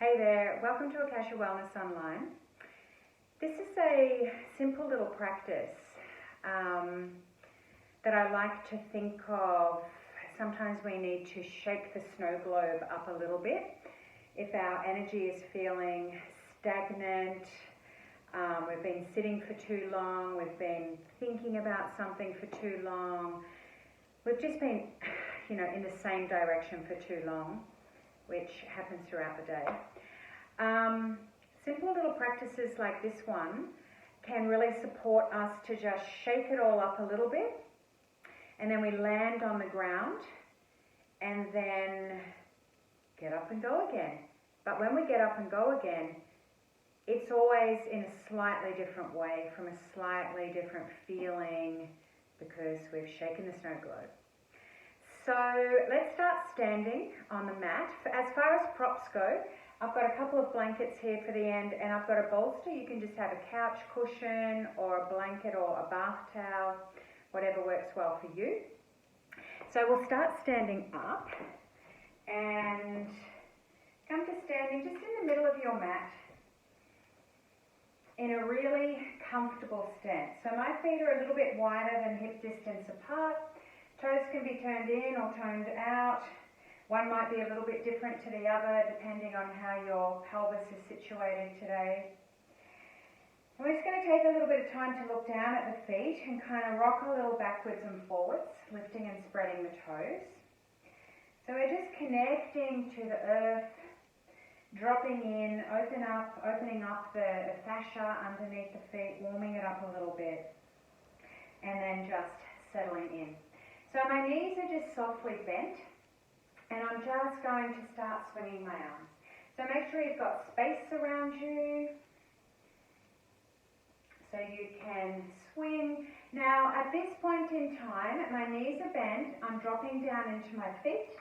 Hey there, welcome to Akasha Wellness Online. This is a simple little practice that I like to think of. Sometimes we need to shake the snow globe up a little bit. If our energy is feeling stagnant, we've been sitting for too long, we've been thinking about something for too long, we've just been, in the same direction for too long, which happens throughout the day. Simple little practices like this one can really support us to just shake it all up a little bit, and then we land on the ground and then get up and go again. But when we get up and go again, it's always in a slightly different way, from a slightly different feeling, because we've shaken the snow globe. So let's start standing on the mat. As far as props go, I've got a couple of blankets here for the end, and I've got a bolster. You can just have a couch cushion or a blanket or a bath towel, whatever works well for you. So we'll start standing up and come to standing just in the middle of your mat in a really comfortable stance. So my feet are a little bit wider than hip distance apart. Toes can be turned in or turned out. One might be a little bit different to the other depending on how your pelvis is situated today. And we're just going to take a little bit of time to look down at the feet and kind of rock a little backwards and forwards, lifting and spreading the toes. So we're just connecting to the earth, dropping in, opening up the fascia underneath the feet, warming it up a little bit, and then just settling in. So my knees are just softly bent, and I'm just going to start swinging my arms. So make sure you've got space around you so you can swing. Now at this point in time, my knees are bent, I'm dropping down into my feet.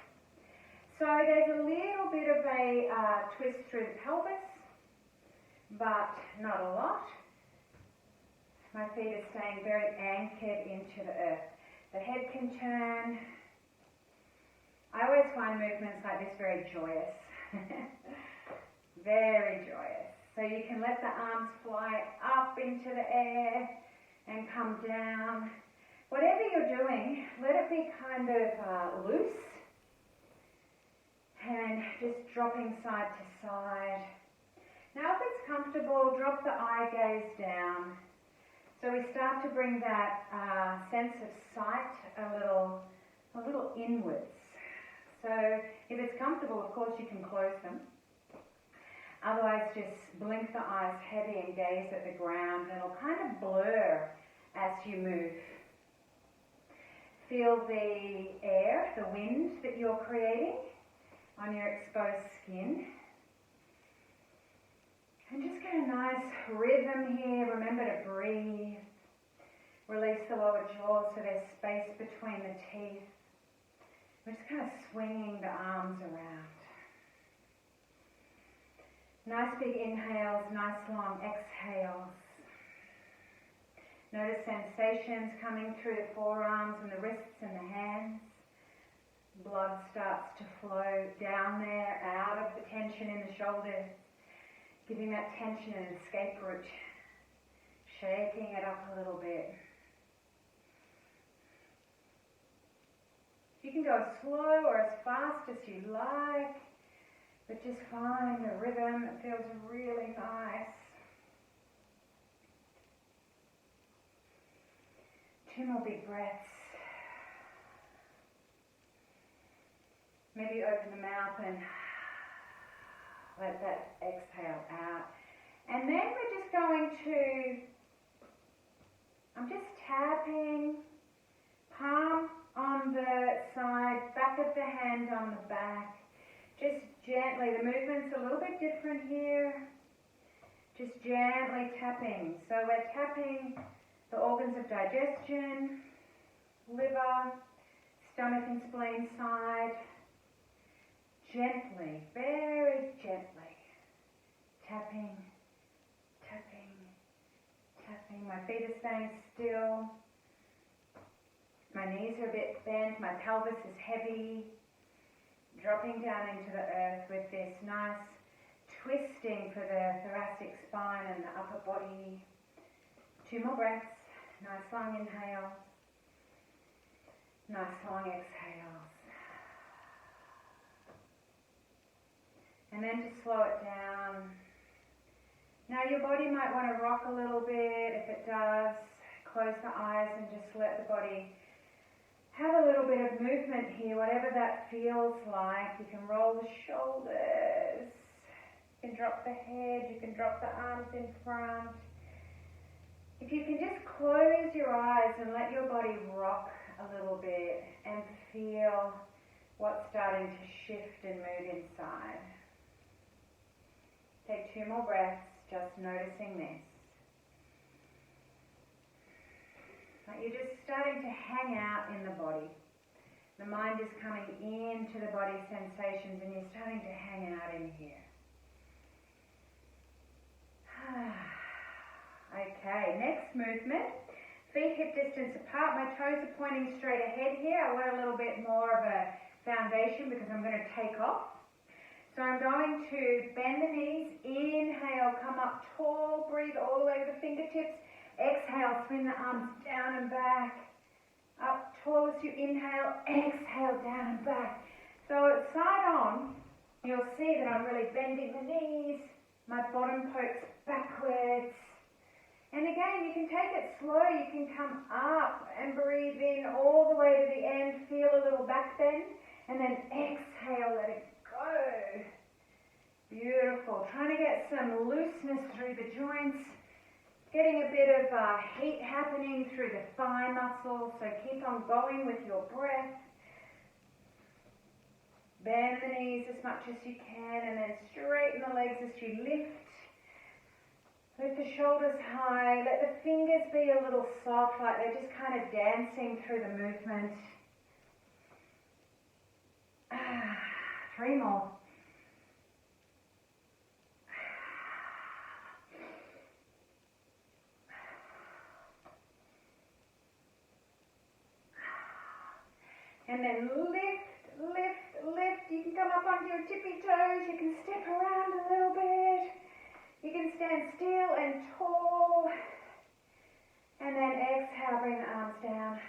So there's a little bit of a twist through the pelvis, but not a lot. My feet are staying very anchored into the earth. The head can turn. I always find movements like this very joyous. Very joyous. So you can let the arms fly up into the air and come down. Whatever you're doing, let it be kind of loose and just dropping side to side. Now if it's comfortable, drop the eye gaze down. So we start to bring that sense of sight a little inwards. So if it's comfortable, of course, you can close them. Otherwise, just blink the eyes heavy and gaze at the ground, and it'll kind of blur as you move. Feel the air, the wind that you're creating on your exposed skin. And just get a nice rhythm here. Remember to breathe. Release the lower jaw so there's space between the teeth. We're just kind of swinging the arms around. Nice big inhales, nice long exhales. Notice sensations coming through the forearms and the wrists and the hands. Blood starts to flow down there, out of the tension in the shoulders. Giving that tension an escape route, shaking it up a little bit. You can go as slow or as fast as you like, but just find a rhythm that feels really nice. 2 more big breaths. Maybe open the mouth and let that exhale out. And then we're just going to, I'm just tapping, palm on the side, back of the hand on the back. Just gently, the movement's a little bit different here. Just gently tapping. So we're tapping the organs of digestion, liver, stomach and spleen side. Gently, very gently, tapping, tapping, tapping. My feet are staying still. My knees are a bit bent. My pelvis is heavy. Dropping down into the earth with this nice twisting for the thoracic spine and the upper body. 2 more breaths. Nice long inhale. Nice long exhales. And then to slow it down. Now your body might want to rock a little bit. If it does, close the eyes and just let the body have a little bit of movement here, whatever that feels like. You can roll the shoulders. You can drop the head. You can drop the arms in front. If you can just close your eyes and let your body rock a little bit and feel what's starting to shift and move inside. Take 2 more breaths, just noticing this. Like you're just starting to hang out in the body. The mind is coming into the body sensations and you're starting to hang out in here. Okay, next movement. Feet hip distance apart. My toes are pointing straight ahead here. I want a little bit more of a foundation because I'm going to take off. So I'm going to bend the knees. Inhale, come up tall. Breathe all the way to the fingertips. Exhale, swing the arms down and back. Up tall as you inhale. Exhale, down and back. So side on, you'll see that I'm really bending the knees. My bottom pokes backwards. And again, you can take it slow. You can come up and breathe in all the way to the end. Feel a little back bend. And then exhale, let it go. Beautiful. Trying to get some looseness through the joints. Getting a bit of heat happening through the thigh muscles. So keep on going with your breath. Bend the knees as much as you can. And then straighten the legs as you lift. Lift the shoulders high, let the fingers be a little soft, like they're just kind of dancing through the movement. 3 more. And then lift, lift, lift. You can come up onto your tippy toes, you can step around a little bit. You can stand still and tall. And then exhale, bring the arms down.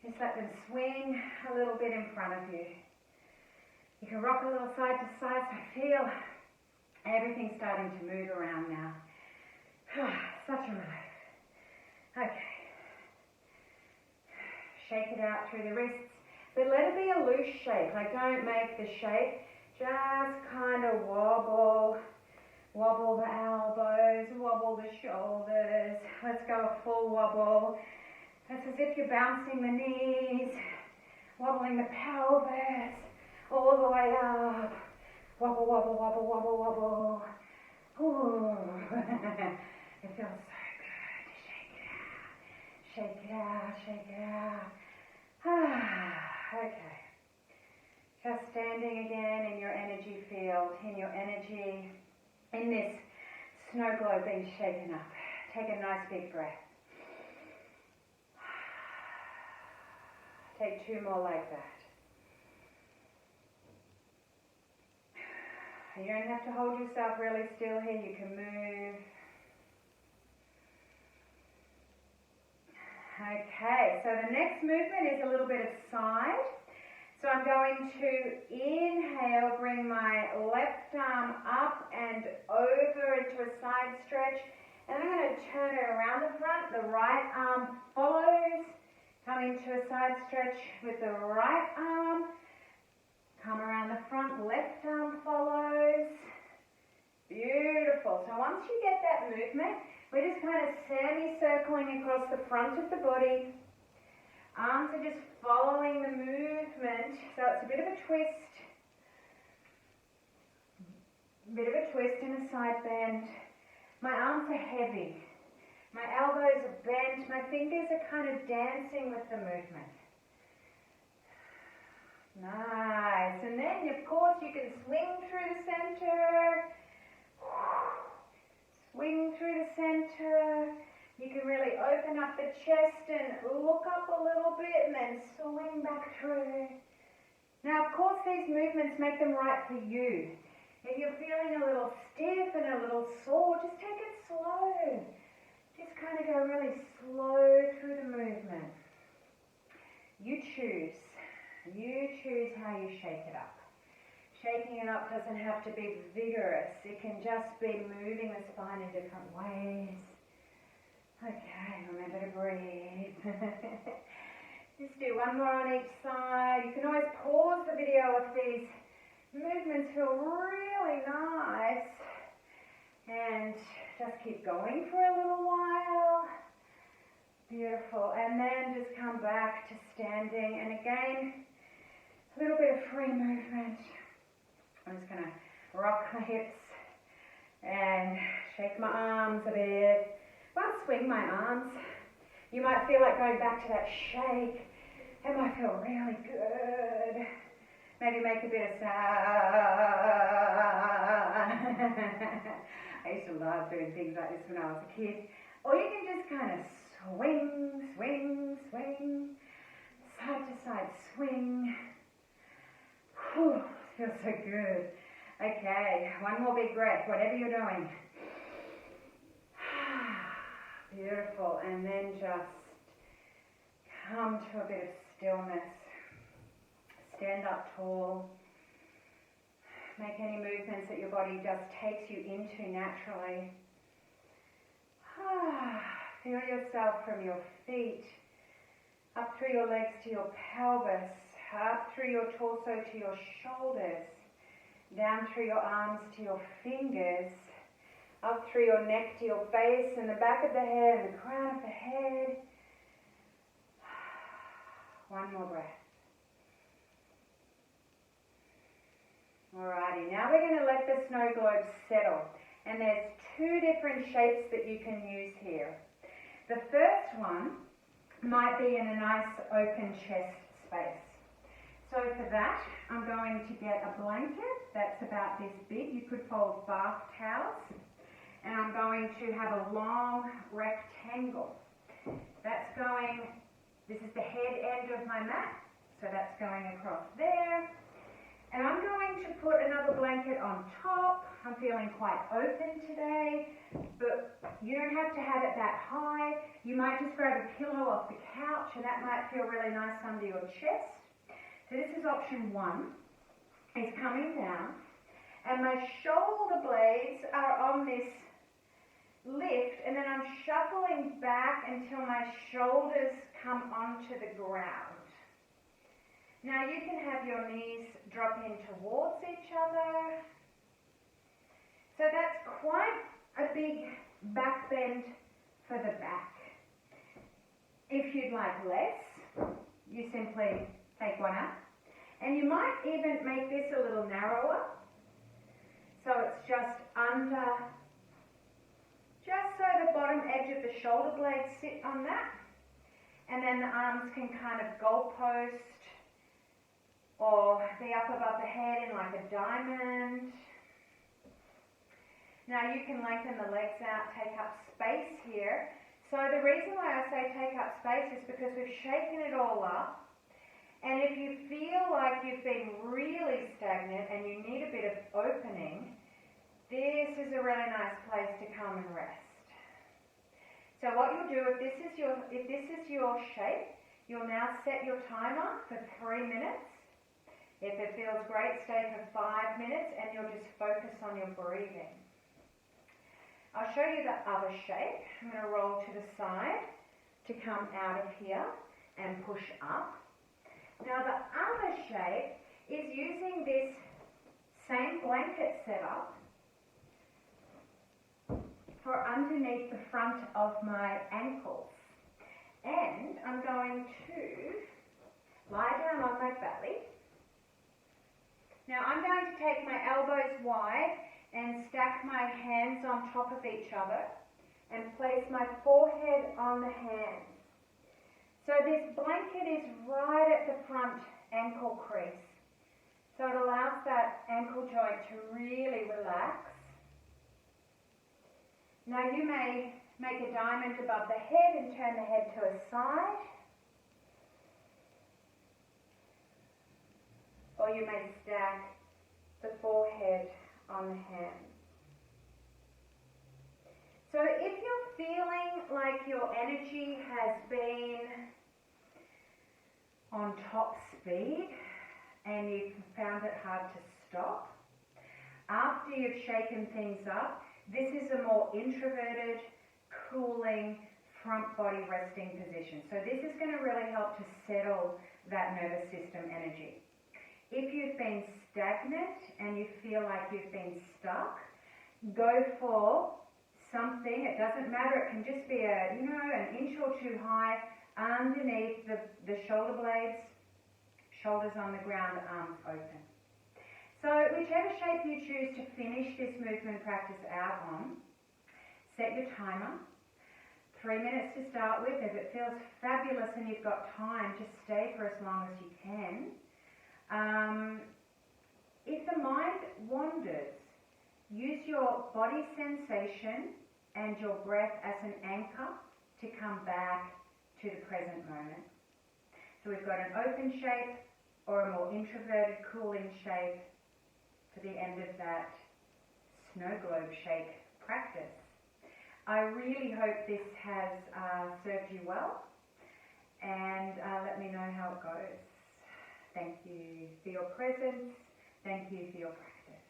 Just let them swing a little bit in front of you. You can rock a little side to side, so feel everything starting to move around now. Such a relief. Okay. Shake it out through the wrists. But let it be a loose shake. Like don't make the shake. Just kind of wobble. Wobble the elbows, wobble the shoulders. Let's go a full wobble. It's as if you're bouncing the knees, wobbling the pelvis, all the way up. Wobble, wobble, wobble, wobble, wobble. Ooh. It feels so good. Shake it out, shake it out, shake it out. Okay. Just standing again in your energy field, in your energy. In this snow globe being shaken up. Take a nice big breath. Take 2 more like that. You don't have to hold yourself really still here. You can move. Okay, so the next movement is a little bit of side. So I'm going to inhale, bring my left arm up and over into a side stretch. And I'm going to turn it around the front. The right arm follows. Coming to a side stretch with the right arm. Come around the front, left arm follows. Beautiful. So once you get that movement, we're just kind of semicircling across the front of the body. Arms are just following the movement, so it's a bit of a twist. A bit of a twist and a side bend. My arms are heavy. My elbows are bent. My fingers are kind of dancing with the movement. Nice. And then, of course, you can swing through the center. Swing through the center. You can really open up the chest and look up a little bit and then swing back through. Now, of course, these movements, make them right for you. If you're feeling a little stiff and a little sore, just take it slow. Just kind of go really slow through the movement. You choose. You choose how you shake it up. Shaking it up doesn't have to be vigorous. It can just be moving the spine in different ways. Okay, remember to breathe. Just do one more on each side. You can always pause the video if these movements feel really nice. And just keep going for a little while. Beautiful. And then just come back to standing. And again, a little bit of free movement. I'm just going to rock my hips and shake my arms a bit. Well, swing my arms. You might feel like going back to that shake. It might feel really good. Maybe make a bit of sound. I used to love doing things like this when I was a kid. Or you can just kind of swing, swing, swing. Side to side swing. Whew, feels so good. Okay, one more big breath, whatever you're doing. Beautiful, and then just come to a bit of stillness. Stand up tall. Make any movements that your body just takes you into naturally. Feel yourself from your feet, up through your legs to your pelvis, up through your torso to your shoulders, down through your arms to your fingers, up through your neck to your base and the back of the head and the crown of the head. One more breath. Alrighty, now we're going to let the snow globe settle. And there's two different shapes that you can use here. The first one might be in a nice open chest space. So for that, I'm going to get a blanket that's about this big. You could fold bath towels. And I'm going to have a long rectangle. This is the head end of my mat. So that's going across there. And I'm going to put another blanket on top. I'm feeling quite open today, but you don't have to have it that high. You might just grab a pillow off the couch and that might feel really nice under your chest. So this is option one, is coming down. And my shoulder blades are on this lift and then I'm shuffling back until my shoulders come onto the ground. Now you can have your knees drop in towards each other. So that's quite a big back bend for the back. If you'd like less, you simply take one out. And you might even make this a little narrower. So it's just under, just so the bottom edge of the shoulder blades sit on that. And then the arms can kind of goalpost or be up above the head in like a diamond. Now you can lengthen the legs out, take up space here. So the reason why I say take up space is because we've shaken it all up. And if you feel like you've been really stagnant and you need a bit of opening, this is a really nice place to come and rest. So what you'll do, if this is your shape, you'll now set your timer for 3 minutes. If it feels great, stay for 5 minutes and you'll just focus on your breathing. I'll show you the other shape. I'm going to roll to the side to come out of here and push up. Now the other shape is using this same blanket setup for underneath the front of my ankles. And I'm going to lie down on my belly. Now I'm going to take my elbows wide and stack my hands on top of each other and place my forehead on the hands. So this blanket is right at the front ankle crease. So it allows that ankle joint to really relax. Now you may make a diamond above the head and turn the head to a side. Or you may stack the forehead on the hands. So if you're feeling like your energy has been on top speed and you've found it hard to stop, after you've shaken things up, this is a more introverted, cooling, front body resting position. So this is going to really help to settle that nervous system energy. If you've been stagnant and you feel like you've been stuck, go for something. It doesn't matter. It can just be an inch or two high underneath the shoulder blades, shoulders on the ground, arms open. So whichever shape you choose to finish this movement practice out on, set your timer. 3 minutes to start with. If it feels fabulous and you've got time, just stay for as long as you can. If the mind wanders, use your body sensation and your breath as an anchor to come back to the present moment. So we've got an open shape or a more introverted, cooling shape for the end of that snow globe shake practice. I really hope this has served you well, and let me know how it goes. Thank you for your presence. Thank you for your practice.